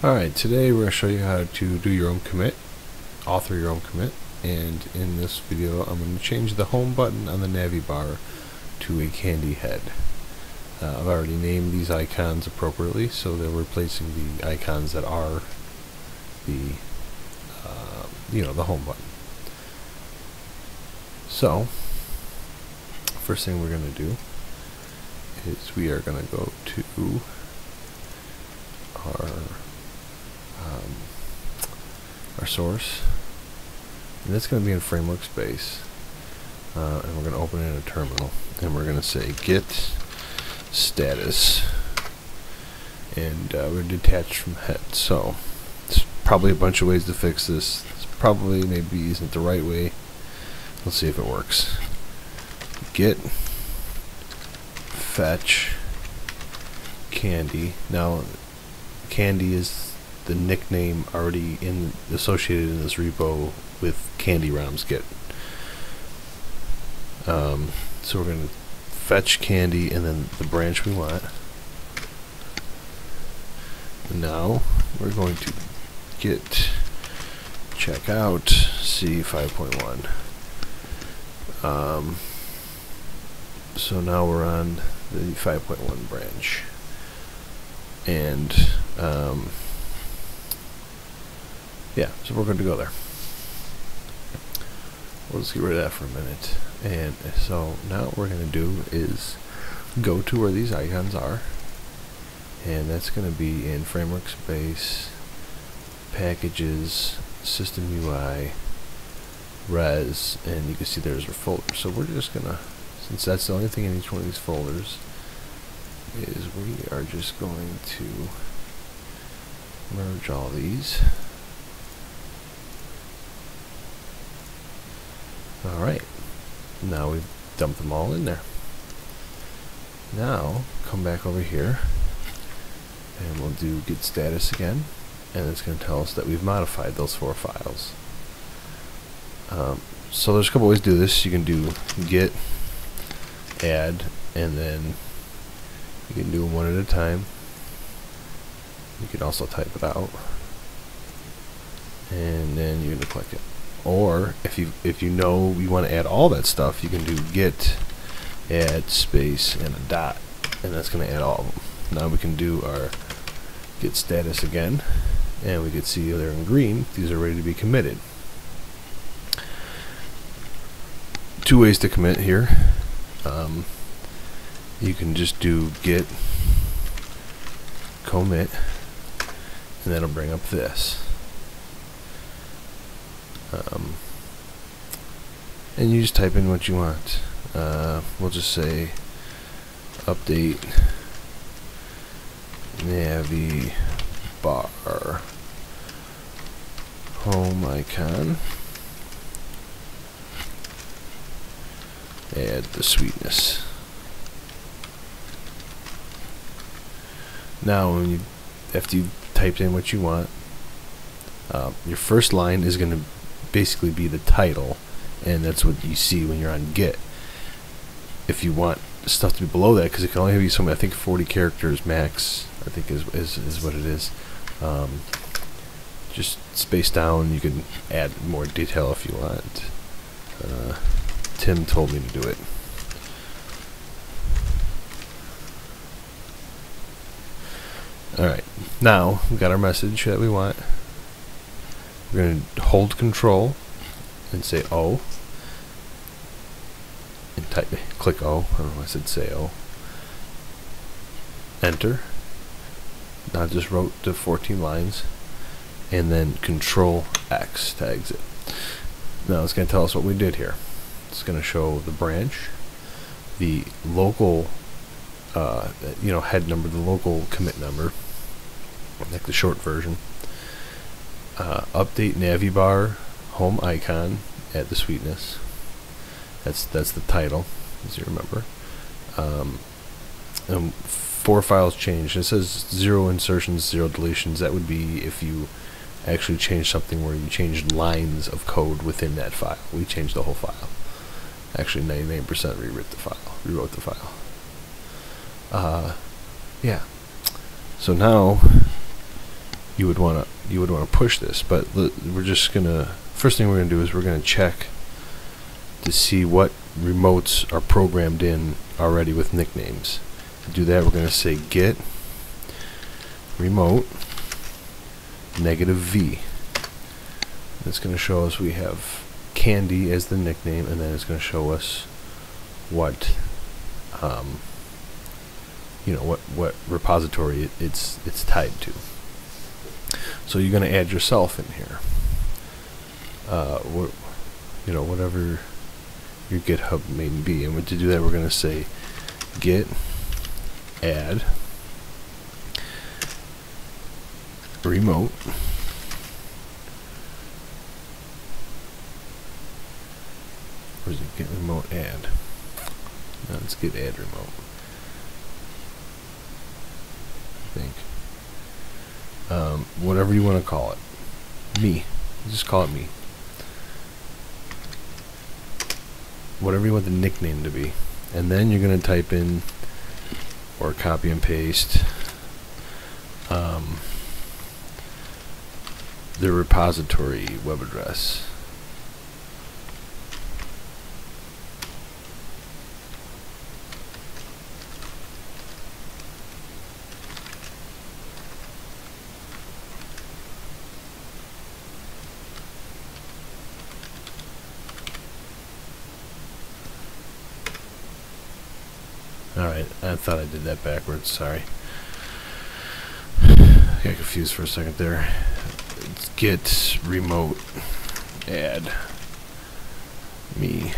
Alright, today we're going to show you how to do your own commit, author your own commit, and in this video I'm going to change the home button on the Navibar to a candy head. I've already named these icons appropriately, so they're replacing the icons that are the the home button. So, first thing we're going to do is we are going to go to our source, and it's going to be in framework space, and we're going to open it in a terminal, and we're going to say get status, and we're detached from head. So there's probably a bunch of ways to fix this. This probably maybe isn't the right way. Let's see if it works. Get fetch candy. Now candy is the nickname already associated in this repo with Candy ROMs Git. So we're going to fetch candy and then the branch we want. And now we're going to git checkout C 5.1. So now we're on the 5.1 branch, and yeah, so we're going to go there. We'll just get rid of that for a minute. And so now what we're going to do is go to where these icons are, and that's going to be in framework space, packages, system UI, res, and you can see there's our folder. So we're just going to, since that's the only thing in each one of these folders, is we are just going to merge all these. Alright, now we've dumped them all in there. Now, come back over here, and we'll do git status again, and it's going to tell us that we've modified those 4 files. So there's a couple ways to do this. You can do git add, and then you can do them one at a time. You can also type it out, and then you're going to click it. Or if you know you want to add all that stuff, you can do git add space and a dot, and that's going to add all of them. Now we can do our git status again, and we can see they're in green. These are ready to be committed. 2 ways to commit here. You can just do git commit, and that'll bring up this. And you just type in what you want. We'll just say update Navibar home icon, add the sweetness. Now after you've typed in what you want, your first line is going to basically be the title, and that's what you see when you're on Git. If you want stuff to be below that, because it can only be I think 40 characters max, I think is what it is. Just space down. You can add more detail if you want. Tim told me to do it. Alright, now we've got our message that we want. We're going to hold control and say O, and click O. I don't know why I said say O. Enter. Now I just wrote the 14 lines, and then Control X to exit. Now it's going to tell us what we did here. It's going to show the branch, the local head number, the local commit number, like the short version. Update Navibar home icon, add the sweetness. That's the title, as you remember. And 4 files changed. It says 0 insertions, 0 deletions. That would be if you actually changed something where you changed lines of code within that file. We changed the whole file. Actually, 99% rewrote the file. Yeah. So now you would want to push this. But we're just gonna, first thing we're gonna do is we're gonna check to see what remotes are programmed in already with nicknames. To do that, we're gonna say get remote -v. It's gonna show us we have Candy as the nickname, and then it's gonna show us what you know, what repository it's tied to. So you're going to add yourself in here. You know, whatever your GitHub may be. And to do that, we're going to say git add remote where's it? Get remote add. No, let's get add remote. I think. Whatever you want to call it. Me. Just call it me. Whatever you want the nickname to be. And then you're going to type in, or copy and paste, the repository web address. Alright, I thought I did that backwards, sorry. I got confused for a second there. Let's get remote add me.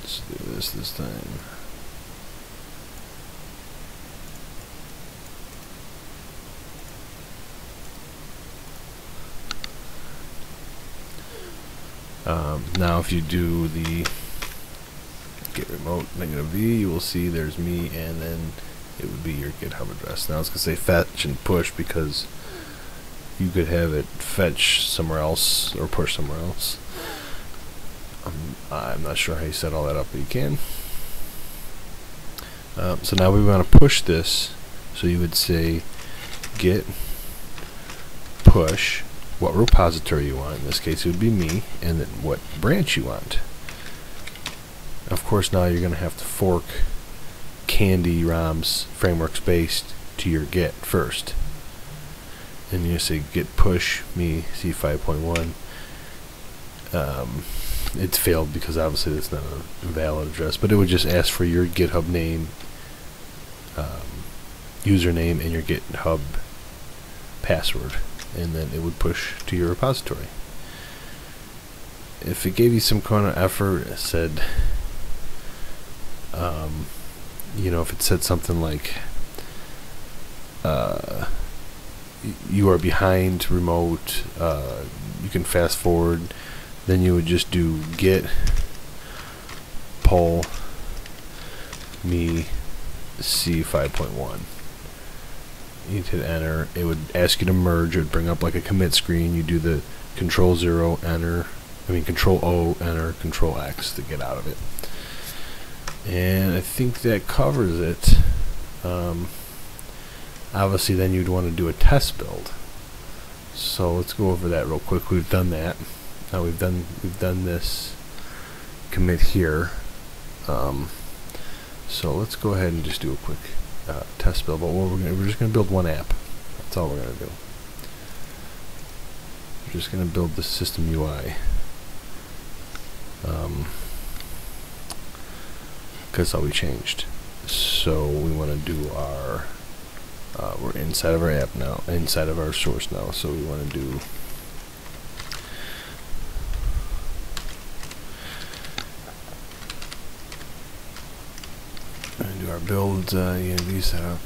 Let's do this time. Now if you do the get remote -v, you will see there's me, and then it would be your GitHub address. Now it's going to say fetch and push because you could have it fetch somewhere else or push somewhere else. I'm not sure how you set all that up, but you can. So now we want to push this, so you would say git push what repository you want. In this case it would be me, and then what branch you want. Of course, now you're going to have to fork Candy ROM's framework space to your Git first. And you say git push me C5.1. It's failed because obviously that's not a valid address, but it would just ask for your GitHub name, username, and your GitHub password, and then it would push to your repository. If it gave you some kind of effort, it said, you know, if it said something like you are behind remote, you can fast forward, then you would just do git pull me C5.1. You hit enter. It would ask you to merge. It would bring up like a commit screen. You do the Control-0 enter, Control-O enter, Control-X to get out of it. And I think that covers it. Obviously then you'd want to do a test build. So let's go over that real quick. We've done that. Now we've done this commit here. So let's go ahead and just do a quick test build. But we're just gonna build one app. That's all we're gonna do. We're just gonna build the system UI. Because that's all we changed. So we want to do our we're inside of our app now, inside of our source now, so we want to do our build env setup.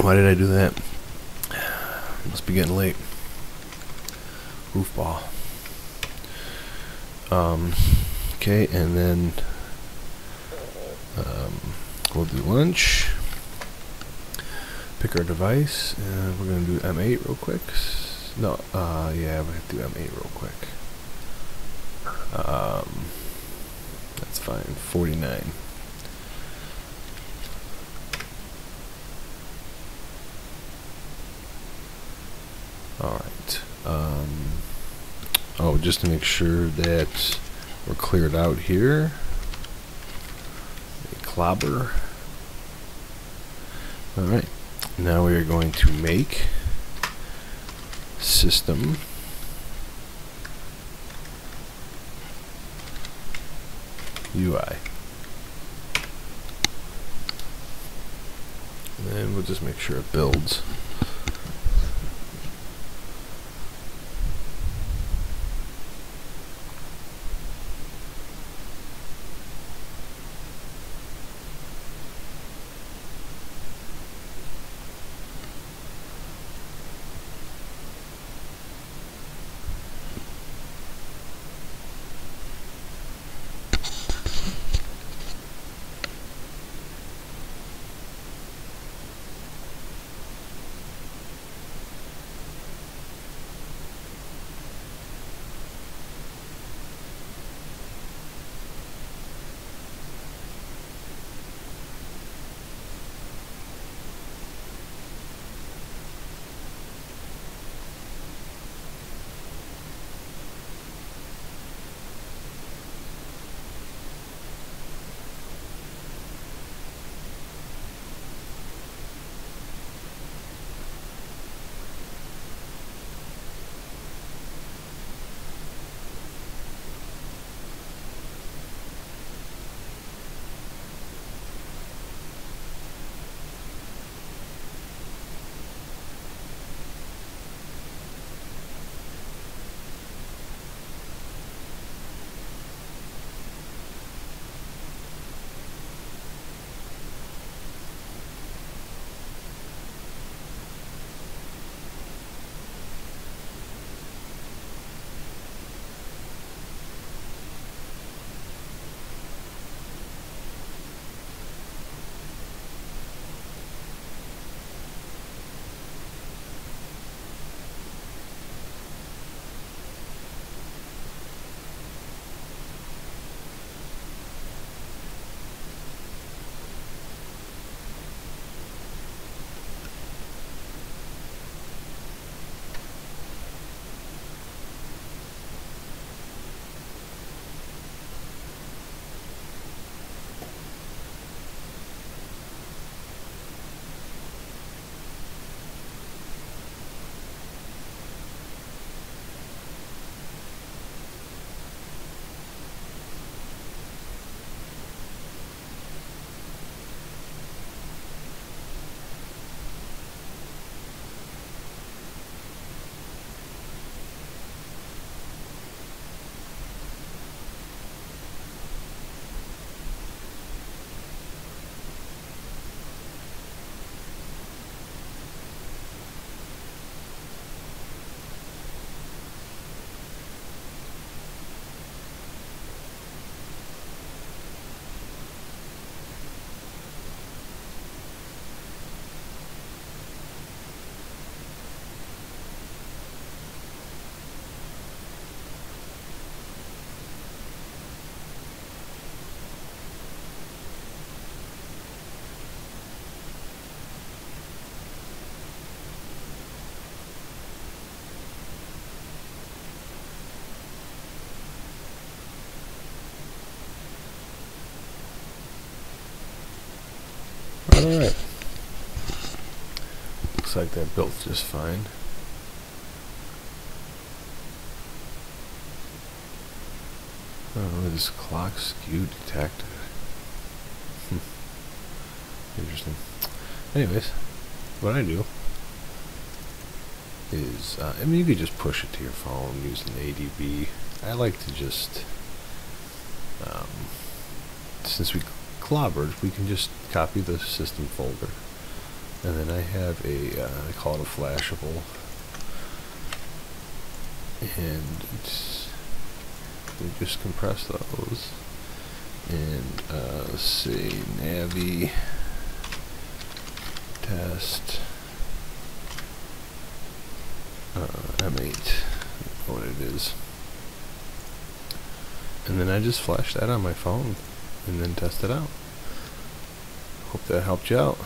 Why did I do that? Must be getting late. Goofball. Okay, and then we'll do lunch. Pick our device, and we're gonna do M8 real quick. No, yeah, we have to do M8 real quick. That's fine. 49. just to make sure that we're cleared out here. A clobber. Alright, now we are going to make system UI. And we'll just make sure it builds. Alright. Looks like that built just fine. Oh, this clock skew detected. Interesting. Anyways, what I do is, I mean, you could just push it to your phone using ADB. I like to just, since we clobbered, we can just copy the system folder, and then I have a, I call it a flashable, and we just compress those, and let's see, Navi test M8, what it is, and then I just flash that on my phone and then test it out. Hope that helped you out.